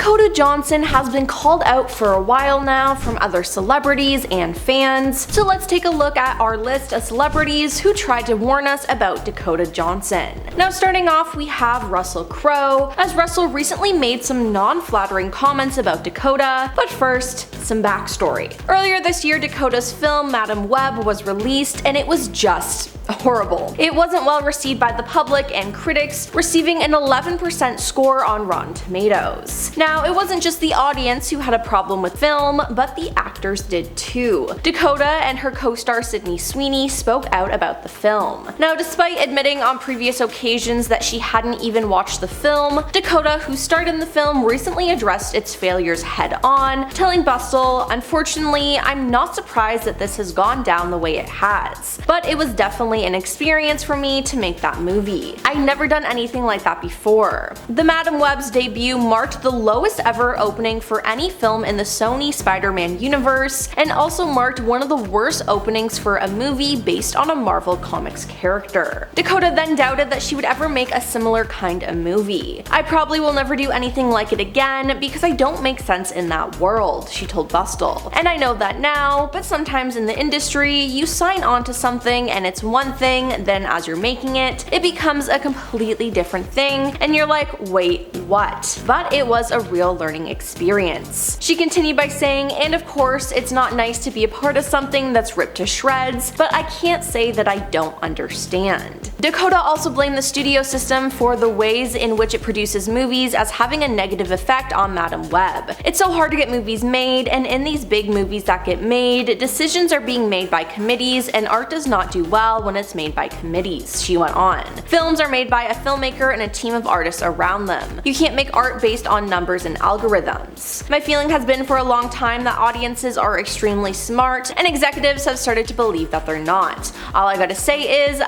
Dakota Johnson has been called out for a while now from other celebrities and fans, so let's take a look at our list of celebrities who tried to warn us about Dakota Johnson. Now starting off, we have Russell Crowe, as Russell recently made some non-flattering comments about Dakota, but first, some backstory. Earlier this year, Dakota's film Madame Webb was released, and it was just horrible. It wasn't well received by the public and critics, receiving an 11% score on Rotten Tomatoes. Now, it wasn't just the audience who had a problem with film, but the actors did too. Dakota and her co-star Sydney Sweeney spoke out about the film. Now, despite admitting on previous occasions that she hadn't even watched the film, Dakota, who starred in the film, recently addressed its failures head-on, telling Bustle, "Unfortunately, I'm not surprised that this has gone down the way it has, but it was definitely an experience for me to make that movie. I'd never done anything like that before." The Madame Webb's debut marked the lowest ever opening for any film in the Sony Spider-Man universe, and also marked one of the worst openings for a movie based on a Marvel Comics character. Dakota then doubted that she would ever make a similar kind of movie. "I probably will never do anything like it again because I don't make sense in that world," she told Bustle. "And I know that now, but sometimes in the industry, you sign on to something and it's one thing, then as you're making it, it becomes a completely different thing, and you're like, wait, what?" But it was a real learning experience. She continued by saying, "And of course, it's not nice to be a part of something that's ripped to shreds, but I can't say that I don't understand." Dakota also blamed the studio system for the ways in which it produces movies as having a negative effect on Madame Webb. "It's so hard to get movies made, and in these big movies that get made, decisions are being made by committees, and art does not do well when it's made by committees," she went on. "Films are made by a filmmaker and a team of artists around them. You can't make art based on numbers and algorithms. My feeling has been for a long time that audiences are extremely smart, and executives have started to believe that they're not. All I gotta say is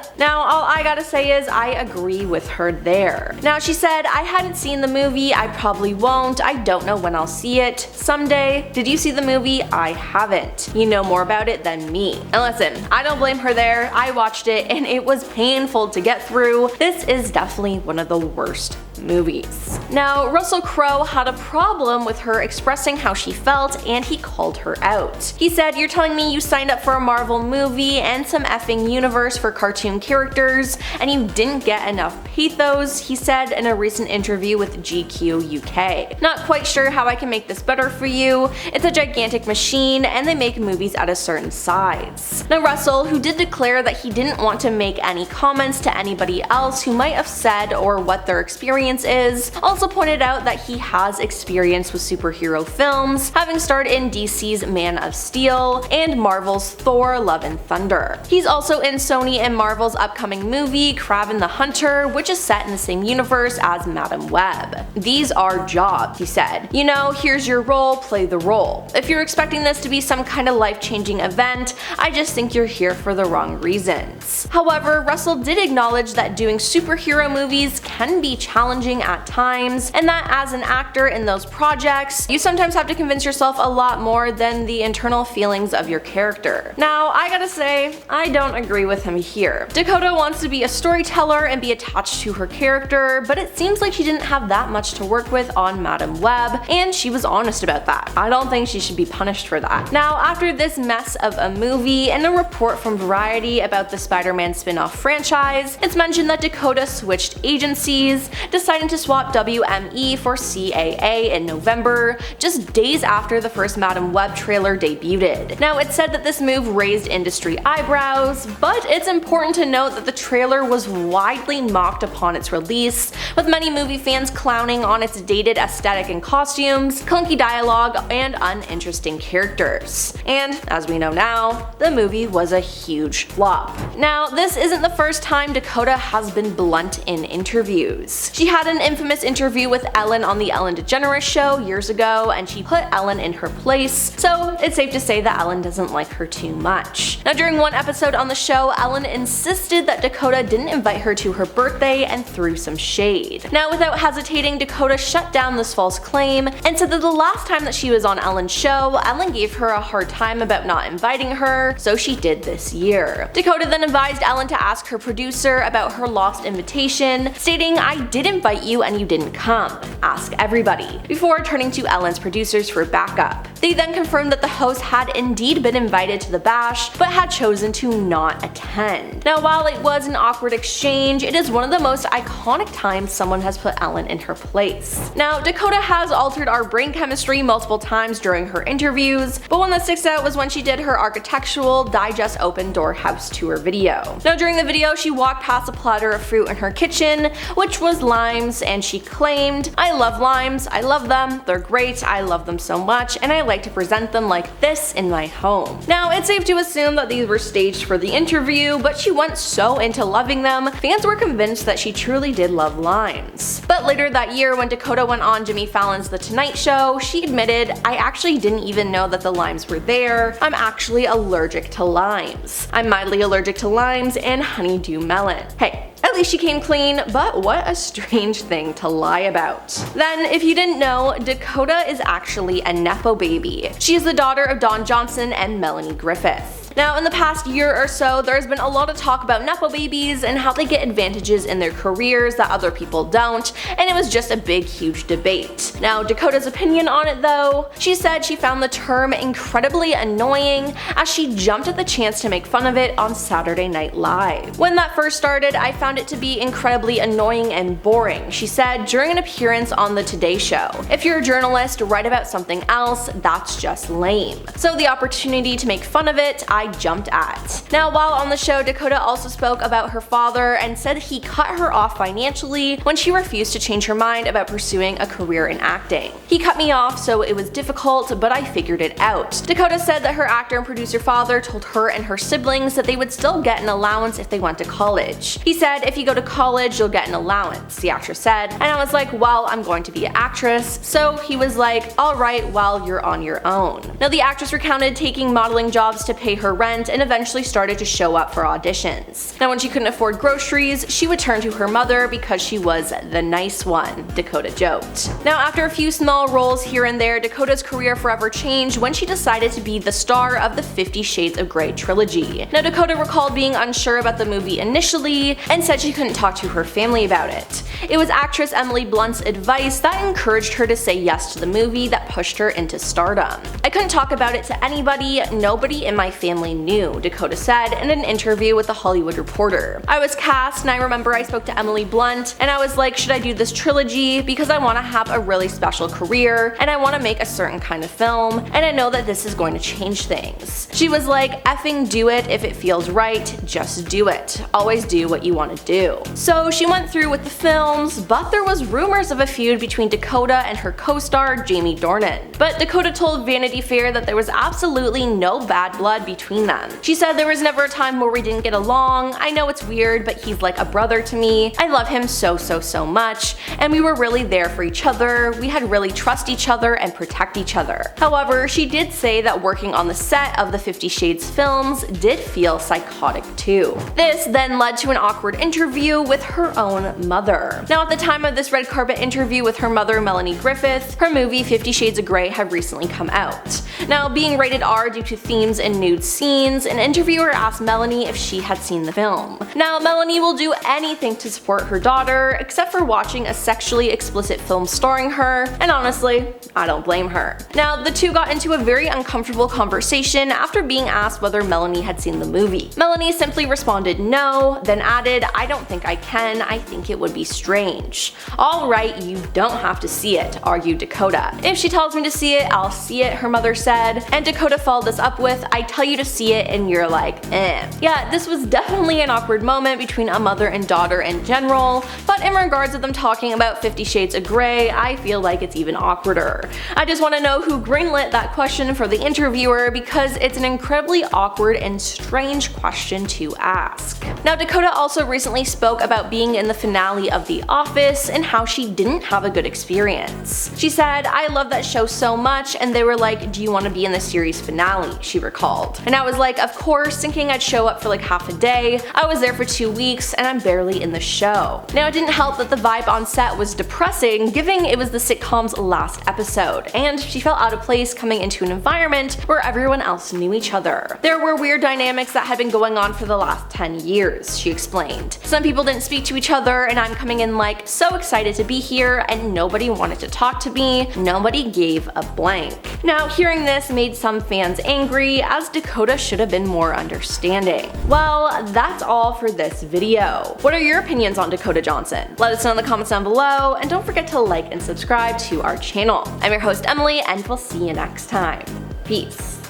I agree with her there." Now she said, "I hadn't seen the movie, I probably won't, I don't know when I'll see it. Someday. Did you see the movie? I haven't. You know more about it than me." And listen, I don't blame her there. I watched it and it was painful to get through. This is definitely one of the worst movies. Now, Russell Crowe had a problem with her expressing how she felt, and he called her out. He said, "You're telling me you signed up for a Marvel movie and some effing universe for cartoon characters, and you didn't get enough pathos," he said in a recent interview with GQ UK. "Not quite sure how I can make this better for you. It's a gigantic machine, and they make movies at a certain size." Now, Russell, who did declare that he didn't want to make any comments to anybody else who might have said or what their experience is, also pointed out that he has experience with superhero films, having starred in DC's Man of Steel and Marvel's Thor: Love and Thunder. He's also in Sony and Marvel's upcoming movie Kraven the Hunter, which is set in the same universe as Madame Webb. "These are jobs," he said. "You know, here's your role, play the role. If you're expecting this to be some kind of life-changing event, I just think you're here for the wrong reasons." However, Russell did acknowledge that doing superhero movies can be challenging at times, and that as an actor in those projects, you sometimes have to convince yourself a lot more than the internal feelings of your character. Now, I gotta say, I don't agree with him here. Dakota wants to be a storyteller and be attached to her character, but it seems like she didn't have that much to work with on Madame Webb, and she was honest about that. I don't think she should be punished for that. Now, after this mess of a movie and a report from Variety about the Spider-Man spin-off franchise, it's mentioned that Dakota switched agencies, deciding to swap WME for CAA in November, just days after the first Madame Webb trailer debuted. Now, it's said that this move raised industry eyebrows, but it's important to note that the trailer was widely mocked upon its release, with many movie fans clowning on its dated aesthetic and costumes, clunky dialogue, and uninteresting characters. And, as we know now, the movie was a huge flop. Now, this isn't the first time Dakota has been blunt in interviews. She had an infamous interview with Ellen on the Ellen DeGeneres show years ago, and she put Ellen in her place, so it's safe to say that Ellen doesn't like her too much. Now, during one episode on the show, Ellen insisted that Dakota didn't invite her to her birthday and threw some shade. Now, without hesitating, Dakota shut down this false claim and said that the last time that she was on Ellen's show, Ellen gave her a hard time about not inviting her, so she did this year. Dakota then advised Ellen to ask her producer about her lost invitation, stating, "I did invite you and you didn't come. Ask everybody," before turning to Ellen's producers for backup. They then confirmed that the host had indeed been invited to the bash, but had chosen to not attend. Now, while it was an awkward exchange, it is one of the most iconic times someone has put Ellen in her place. Now, Dakota has altered our brain chemistry multiple times during her interviews, but one that sticks out was when she did her architectural digest open door house tour video. Now, during the video, she walked past a platter of fruit in her kitchen, which was limes, and she claimed, "I love limes, I love them, they're great, I love them so much, and I like to present them like this in my home." Now, it's safe to assume that these were staged for the interview, but she went so into loving them, fans were convinced that she truly did love limes. But later that year, when Dakota went on Jimmy Fallon's The Tonight Show, she admitted, "I actually didn't even know that the limes were there. I'm actually allergic to limes. I'm mildly allergic to limes and honeydew melon." Hey, at least she came clean, but what a strange thing to lie about. Then, if you didn't know, Dakota is actually a Nepo baby. She is the daughter of Dakota Johnson and Melanie Griffith. Now, in the past year or so, there's been a lot of talk about Nepo babies and how they get advantages in their careers that other people don't, and it was just a big, huge debate. Now, Dakota's opinion on it though, she said she found the term incredibly annoying as she jumped at the chance to make fun of it on Saturday Night Live. "When that first started, I found it to be incredibly annoying and boring," she said during an appearance on the Today Show. "If you're a journalist, write about something else, that's just lame. So the opportunity to make fun of it, I jumped at." Now, while on the show, Dakota also spoke about her father and said he cut her off financially when she refused to change her mind about pursuing a career in acting. "He cut me off, so it was difficult, but I figured it out." Dakota said that her actor and producer father told her and her siblings that they would still get an allowance if they went to college. He said, "If you go to college, you'll get an allowance," the actress said, and I was like, "Well, I'm going to be an actress." So he was like, "Alright, well, you're on your own." Now, the actress recounted taking modeling jobs to pay her rent and eventually started to show up for auditions. Now, when she couldn't afford groceries, she would turn to her mother because she was the nice one, Dakota joked. Now, after a few small roles here and there, Dakota's career forever changed when she decided to be the star of the 50 Shades of Grey trilogy. Now, Dakota recalled being unsure about the movie initially and said she couldn't talk to her family about it. It was actress Emily Blunt's advice that encouraged her to say yes to the movie that pushed her into stardom. "I couldn't talk about it to anybody, nobody in my family knew," Dakota said in an interview with The Hollywood Reporter. "I was cast and I remember I spoke to Emily Blunt and I was like, should I do this trilogy because I want to have a really special career and I want to make a certain kind of film and I know that this is going to change things." She was like, "Effing do it if it feels right, just do it. Always do what you want to do." So she went through with the films, but there was rumors of a feud between Dakota and her co-star Jamie Dornan. But Dakota told Vanity Fair that there was absolutely no bad blood between them. She said, "There was never a time where we didn't get along. I know it's weird, but he's like a brother to me. I love him so much, and we were really there for each other. We had really trust each other and protect each other." However, she did say that working on the set of the 50 Shades films did feel psychotic too. This then led to an awkward interview with her own mother. Now, at the time of this red carpet interview with her mother, Melanie Griffith, her movie 50 Shades of Grey had recently come out. Now, being rated R due to themes and nude scenes, an interviewer asked Melanie if she had seen the film. Now, Melanie will do anything to support her daughter, except for watching a sexually explicit film starring her, and honestly, I don't blame her. Now, the two got into a very uncomfortable conversation after being asked whether Melanie had seen the movie. Melanie simply responded no, then added, "I don't think I can, I think it would be strange." "Alright, you don't have to see it," argued Dakota. "If she tells me to see it, I'll see it," her mother said, and Dakota followed this up with, "I tell you to see it and you're like, eh." Yeah, this was definitely an awkward moment between a mother and daughter in general, but in regards to them talking about 50 Shades of Grey, I feel like it's even awkwarder. I just want to know who greenlit that question for the interviewer because it's an incredibly awkward and strange question to ask. Now, Dakota also recently spoke about being in the finale of The Office and how she didn't have a good experience. She said, "I love that show so much and they were like, do you want to be in the series finale, she recalled. And I was like, of course, thinking I'd show up for like half a day. I was there for 2 weeks and I'm barely in the show. Now, it didn't help that the vibe on set was depressing, given it was the sitcom's last episode, and she felt out of place coming into an environment where everyone else knew each other. There were weird dynamics that had been going on for the last 10 years, she explained. Some people didn't speak to each other, and I'm coming in like so excited to be here, and nobody wanted to talk to me. Nobody gave a blank. Now, hearing this made some fans angry, as Dakota should have been more understanding. Well, that's all for this video. What are your opinions on Dakota Johnson? Let us know in the comments down below, and don't forget to like and subscribe to our channel. I'm your host Emily, and we'll see you next time. Peace.